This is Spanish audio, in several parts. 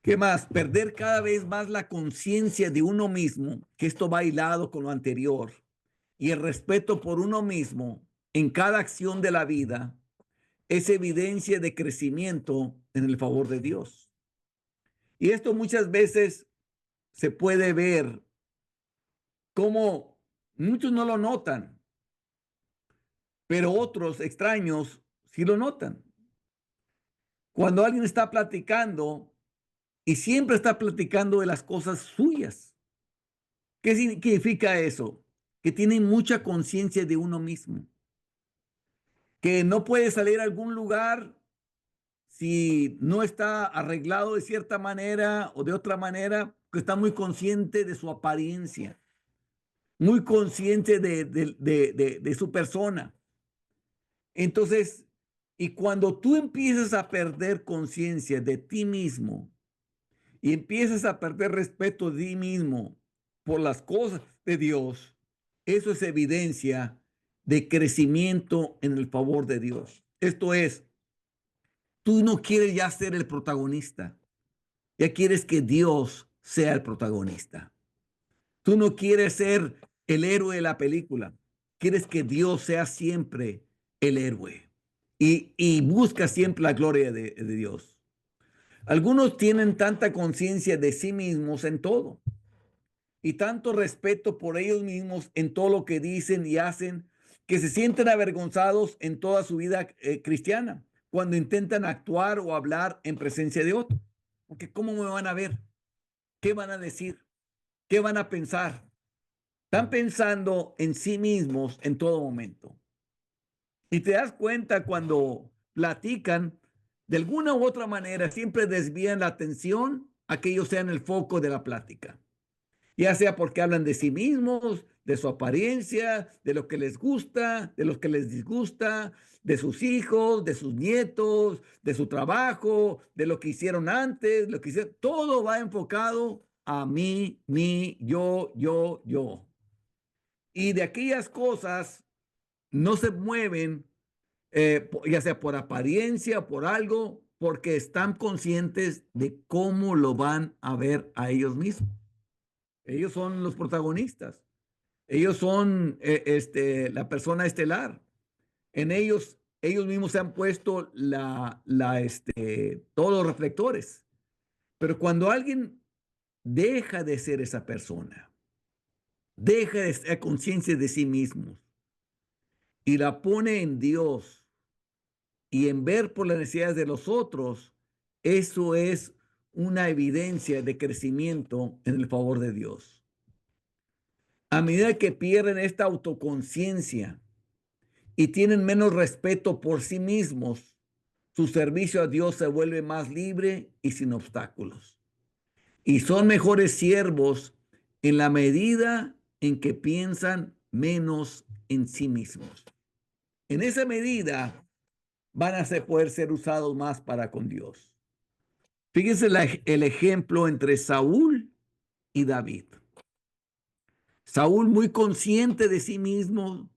¿Qué más? Perder cada vez más la conciencia de uno mismo, que esto va hilado con lo anterior, y el respeto por uno mismo en cada acción de la vida es evidencia de crecimiento en el favor de Dios. Y esto muchas veces se puede ver como muchos no lo notan, pero otros extraños sí lo notan. Cuando alguien está platicando y siempre está platicando de las cosas suyas, ¿qué significa eso? Que tiene mucha conciencia de uno mismo, que no puede salir a algún lugar si no está arreglado de cierta manera o de otra manera, que está muy consciente de su apariencia, muy consciente de su persona. Entonces, y cuando tú empiezas a perder conciencia de ti mismo y empiezas a perder respeto de ti mismo por las cosas de Dios, eso es evidencia de crecimiento en el favor de Dios. Esto es, tú no quieres ya ser el protagonista, ya quieres que Dios sea el protagonista. Tú no quieres ser el héroe de la película, quieres que Dios sea siempre el héroe y busca siempre la gloria de Dios. Algunos tienen tanta conciencia de sí mismos en todo y tanto respeto por ellos mismos en todo lo que dicen y hacen, que se sienten avergonzados en toda su vida cristiana cuando intentan actuar o hablar en presencia de otros. Porque ¿cómo me van a ver? ¿Qué van a decir? ¿Qué van a pensar? Están pensando en sí mismos en todo momento. Y te das cuenta cuando platican, de alguna u otra manera, siempre desvían la atención a que ellos sean el foco de la plática. Ya sea porque hablan de sí mismos, de su apariencia, de lo que les gusta, de lo que les disgusta, de sus hijos, de sus nietos, de su trabajo, de lo que hicieron antes, lo que hicieron. Todo va enfocado a mí, yo. Y de aquellas cosas no se mueven, ya sea por apariencia, por algo, porque están conscientes de cómo lo van a ver a ellos mismos. Ellos son los protagonistas. Ellos son la persona estelar. En ellos mismos se han puesto todos los reflectores. Pero cuando alguien deja de ser esa persona, deja de ser conciencia de sí mismos y la pone en Dios y en ver por las necesidades de los otros, eso es una evidencia de crecimiento en el favor de Dios. A medida que pierden esta autoconciencia y tienen menos respeto por sí mismos, su servicio a Dios se vuelve más libre y sin obstáculos. Y son mejores siervos en la medida en que piensan menos en sí mismos. En esa medida van a poder ser usados más para con Dios. Fíjense el ejemplo entre Saúl y David. Saúl muy consciente de sí mismo,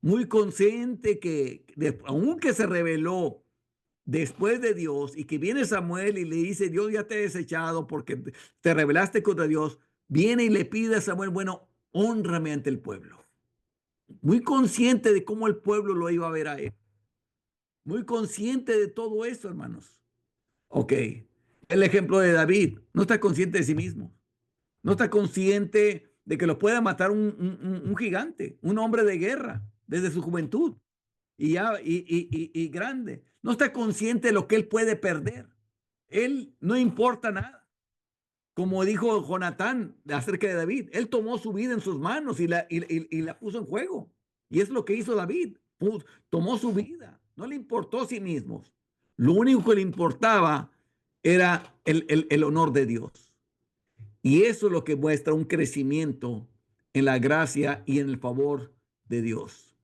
muy consciente que aunque se rebeló después de Dios y que viene Samuel y le dice, Dios ya te ha desechado porque te rebelaste contra Dios, viene y le pide a Samuel, bueno, hónrame ante el pueblo. Muy consciente de cómo el pueblo lo iba a ver a él. Muy consciente de todo eso, hermanos. Ok, el ejemplo de David, no está consciente de sí mismo. No está consciente de que lo pueda matar un gigante, un hombre de guerra desde su juventud y grande. No está consciente de lo que él puede perder. Él no importa nada. Como dijo Jonatán acerca de David, él tomó su vida en sus manos y la puso en juego. Y es lo que hizo David. Tomó su vida. No le importó a sí mismo. Lo único que le importaba era el honor de Dios. Y eso es lo que muestra un crecimiento en la gracia y en el favor de Dios.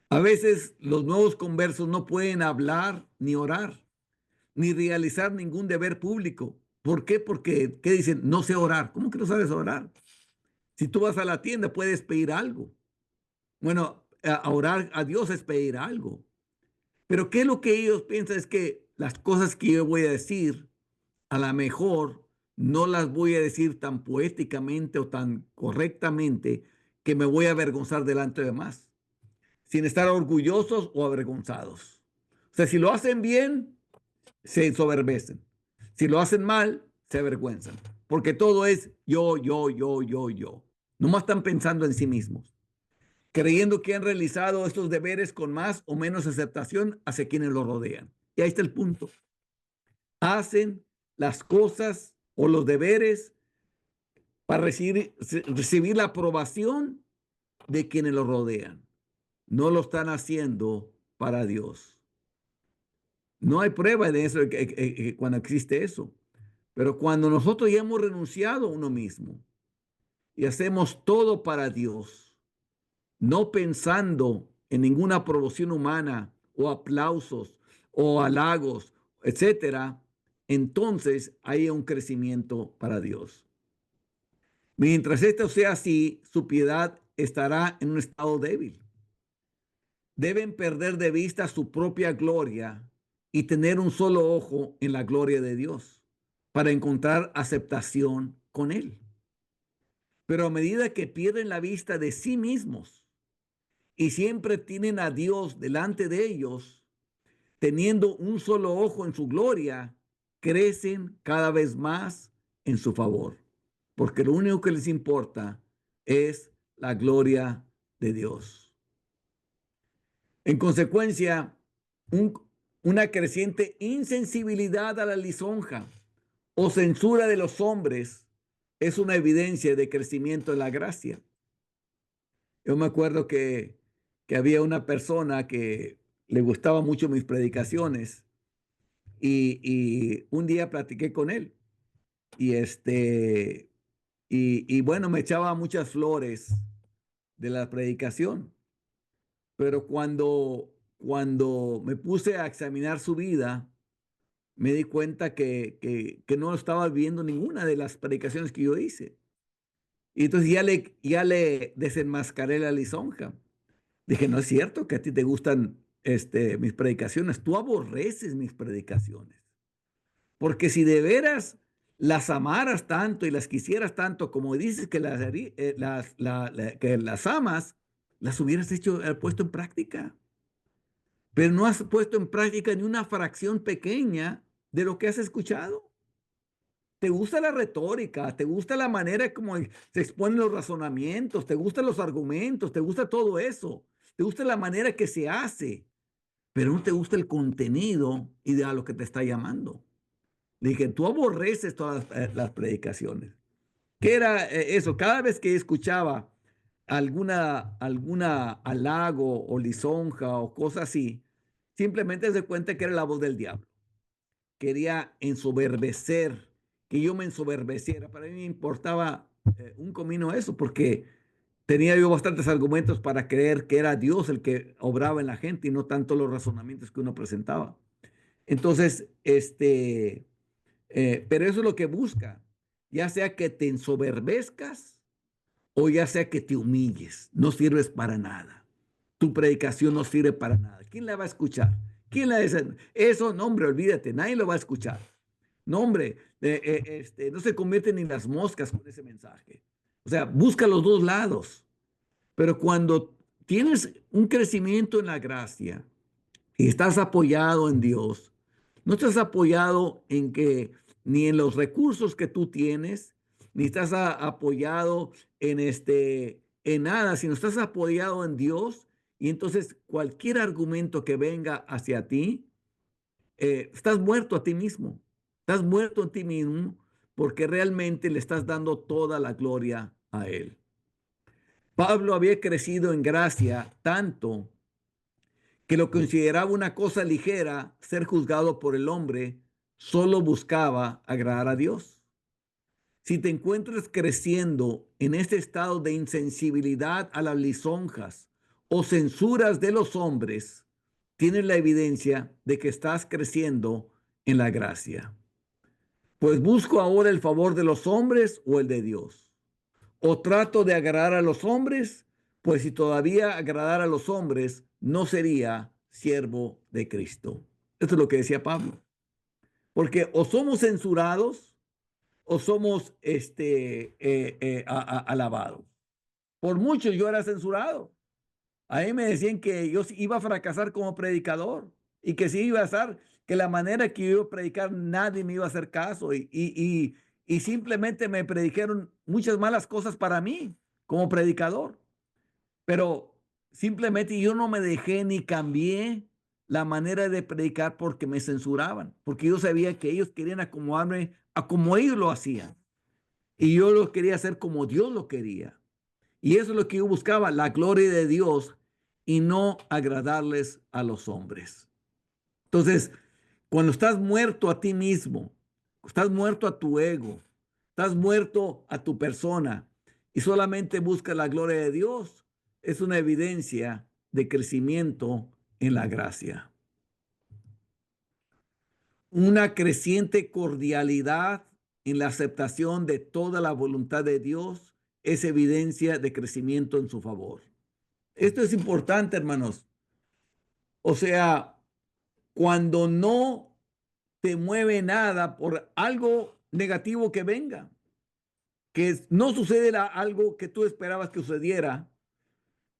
A veces los nuevos conversos no pueden hablar ni orar, ni realizar ningún deber público. ¿Por qué? Porque, ¿qué dicen? No sé orar. ¿Cómo que no sabes orar? Si tú vas a la tienda, puedes pedir algo. Bueno, a orar a Dios es pedir algo. Pero ¿qué es lo que ellos piensan? Es que las cosas que yo voy a decir a lo mejor no las voy a decir tan poéticamente o tan correctamente que me voy a avergonzar delante de más, sin estar orgullosos o avergonzados. O sea, si lo hacen bien, se ensoberbecen. Si lo hacen mal, se avergüenzan. Porque todo es yo, yo, yo, yo, yo. Nomás están pensando en sí mismos, creyendo que han realizado estos deberes con más o menos aceptación hacia quienes los rodean. Y ahí está el punto. Hacen las cosas o los deberes para recibir la aprobación de quienes los rodean. No lo están haciendo para Dios. No hay prueba de eso cuando existe eso. Pero cuando nosotros ya hemos renunciado a uno mismo y hacemos todo para Dios, no pensando en ninguna aprobación humana o aplausos o halagos, etcétera, entonces hay un crecimiento para Dios. Mientras esto sea así, su piedad estará en un estado débil. Deben perder de vista su propia gloria y tener un solo ojo en la gloria de Dios para encontrar aceptación con Él. Pero a medida que pierden la vista de sí mismos y siempre tienen a Dios delante de ellos, teniendo un solo ojo en su gloria, crecen cada vez más en su favor, porque lo único que les importa es la gloria de Dios. En consecuencia, un- una creciente insensibilidad a la lisonja o censura de los hombres es una evidencia de crecimiento en la gracia. Yo me acuerdo que había una persona que le gustaba mucho mis predicaciones y un día platiqué con él y y bueno, me echaba muchas flores de la predicación, pero cuando me puse a examinar su vida, me di cuenta que no estaba viendo ninguna de las predicaciones que yo hice. Y entonces ya le desenmascaré la lisonja. Dije, no es cierto que a ti te gustan mis predicaciones. Tú aborreces mis predicaciones. Porque si de veras las amaras tanto y las quisieras tanto como dices que que las amas, las hubieras puesto en práctica. Pero no has puesto en práctica ni una fracción pequeña de lo que has escuchado. Te gusta la retórica, te gusta la manera como se exponen los razonamientos, te gustan los argumentos, te gusta todo eso, te gusta la manera que se hace, pero no te gusta el contenido y de a lo que te está llamando. Dije, tú aborreces todas las predicaciones. ¿Qué era eso? Cada vez que escuchaba alguna halago o lisonja o cosa así, simplemente se cuenta que era la voz del diablo. Quería ensoberbecer, que yo me ensoberbeciera. Para mí me importaba un comino eso, porque tenía yo bastantes argumentos para creer que era Dios el que obraba en la gente y no tanto los razonamientos que uno presentaba. Entonces, pero eso es lo que busca, ya sea que te ensoberbezcas o ya sea que te humilles, no sirves para nada. Tu predicación no sirve para nada. ¿Quién la va a escuchar? ¿Quién la dice? Eso, no, hombre, olvídate, nadie lo va a escuchar. No, hombre, no se convierten ni las moscas con ese mensaje. O sea, busca los dos lados. Pero cuando tienes un crecimiento en la gracia y estás apoyado en Dios, no estás apoyado en que ni en los recursos que tú tienes, ni estás apoyado en nada, sino estás apoyado en Dios. Y entonces cualquier argumento que venga hacia ti, estás muerto a ti mismo. Estás muerto en ti mismo porque realmente le estás dando toda la gloria a Él. Pablo había crecido en gracia tanto que lo consideraba una cosa ligera ser juzgado por el hombre, solo buscaba agradar a Dios. Si te encuentras creciendo en este estado de insensibilidad a las lisonjas o censuras de los hombres, tienes la evidencia de que estás creciendo en la gracia. Pues busco ahora el favor de los hombres o el de Dios. O trato de agradar a los hombres, pues si todavía agradar a los hombres, no sería siervo de Cristo. Esto es lo que decía Pablo. porque o somos censurados o somos alabados. Por mucho yo era censurado. A mí me decían que yo iba a fracasar como predicador y que si iba a estar, que la manera que yo iba a predicar nadie me iba a hacer caso y simplemente me predijeron muchas malas cosas para mí como predicador. Pero simplemente yo no me dejé ni cambié la manera de predicar porque me censuraban, porque yo sabía que ellos querían acomodarme a como ellos lo hacían y yo lo quería hacer como Dios lo quería. Y eso es lo que yo buscaba, la gloria de Dios y no agradarles a los hombres. Entonces, cuando estás muerto a ti mismo, estás muerto a tu ego, estás muerto a tu persona y solamente buscas la gloria de Dios, es una evidencia de crecimiento en la gracia. Una creciente cordialidad en la aceptación de toda la voluntad de Dios es evidencia de crecimiento en su favor. Esto es importante, hermanos. O sea, cuando no te mueve nada por algo negativo que venga, que no sucede algo que tú esperabas que sucediera,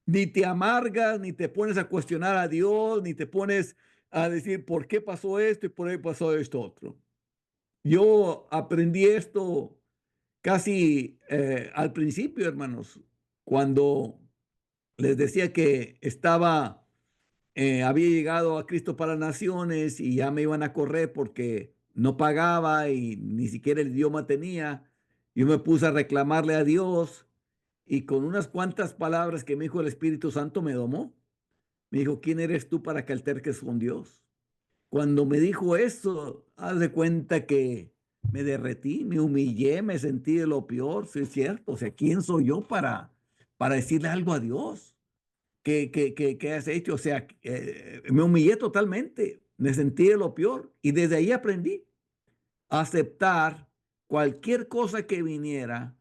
ni te amargas, ni te pones a cuestionar a Dios, ni te pones a decir por qué pasó esto y por qué pasó esto otro. Yo aprendí esto casi al principio, hermanos, cuando les decía que había llegado a Cristo para Naciones y ya me iban a correr porque no pagaba y ni siquiera el idioma tenía. Yo me puse a reclamarle a Dios y con unas cuantas palabras que me dijo el Espíritu Santo me domó. Me dijo, ¿quién eres tú para que alterques con Dios? Cuando me dijo eso, haz de cuenta que me derretí, me humillé, me sentí de lo peor, sí es cierto. O sea, ¿quién soy yo para decirle algo a Dios? ¿Qué has hecho? O sea, me humillé totalmente, me sentí de lo peor y desde ahí aprendí a aceptar cualquier cosa que viniera,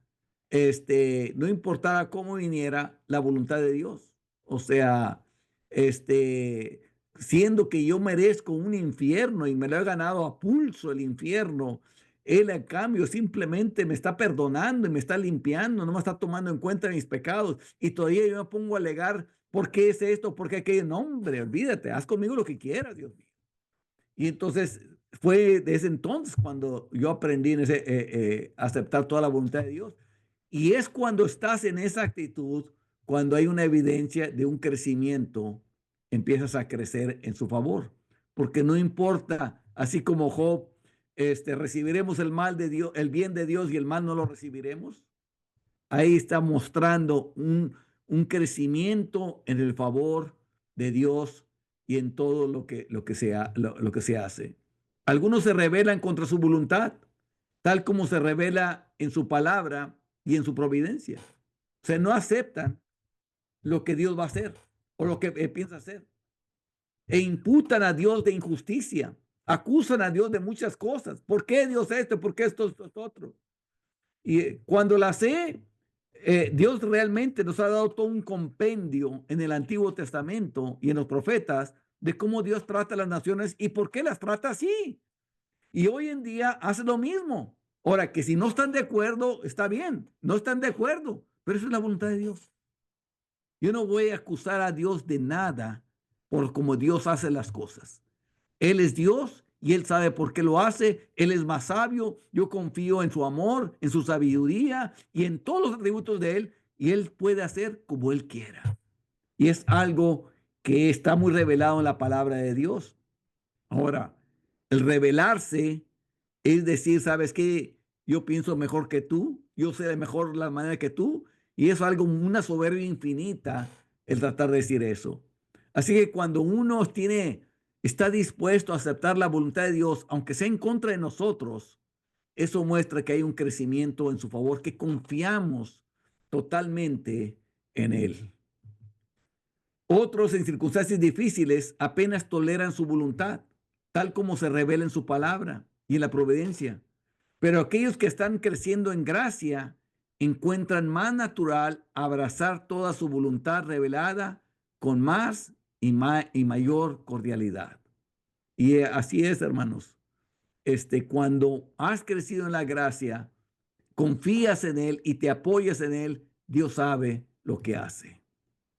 no importaba cómo viniera, la voluntad de Dios. O sea, este, siendo que yo merezco un infierno y me lo he ganado a pulso el infierno, Él a cambio simplemente me está perdonando y me está limpiando, no me está tomando en cuenta mis pecados y todavía yo me pongo a alegar, ¿por qué es esto? ¿Por qué aquello? No, hombre, olvídate, haz conmigo lo que quieras, Dios mío. Y entonces fue desde entonces cuando yo aprendí a aceptar toda la voluntad de Dios. Y es cuando estás en esa actitud, cuando hay una evidencia de un crecimiento, empiezas a crecer en su favor. Porque no importa, así como Job, recibiremos el mal de Dios, el bien de Dios y el mal no lo recibiremos. Ahí está mostrando un crecimiento en el favor de Dios y en todo lo que se hace. Algunos se rebelan contra su voluntad, tal como se revela en su palabra y en su providencia. O sea, no aceptan lo que Dios va a hacer o lo que piensa hacer. E imputan a Dios de injusticia. Acusan a Dios de muchas cosas. ¿Por qué Dios esto? ¿Por qué esto otro? Y cuando la sé, Dios realmente nos ha dado todo un compendio en el Antiguo Testamento y en los profetas de cómo Dios trata a las naciones y por qué las trata así. Y hoy en día hace lo mismo. Ahora, que si no están de acuerdo, está bien. No están de acuerdo, pero eso es la voluntad de Dios. Yo no voy a acusar a Dios de nada por cómo Dios hace las cosas. Él es Dios y Él sabe por qué lo hace. Él es más sabio. Yo confío en su amor, en su sabiduría y en todos los atributos de Él. Y Él puede hacer como Él quiera. Y es algo que está muy revelado en la palabra de Dios. Ahora, el revelarse es decir, ¿sabes qué? Yo pienso mejor que tú. Yo sé de mejor la manera que tú. Y es algo, una soberbia infinita el tratar de decir eso. Así que cuando uno está dispuesto a aceptar la voluntad de Dios, aunque sea en contra de nosotros, eso muestra que hay un crecimiento en su favor, que confiamos totalmente en Él. Otros en circunstancias difíciles apenas toleran su voluntad, tal como se revela en su palabra y en la providencia. Pero aquellos que están creciendo en gracia encuentran más natural abrazar toda su voluntad revelada con más y mayor cordialidad. Y así es, hermanos. cuando has crecido en la gracia, confías en Él y te apoyas en Él, Dios sabe lo que hace.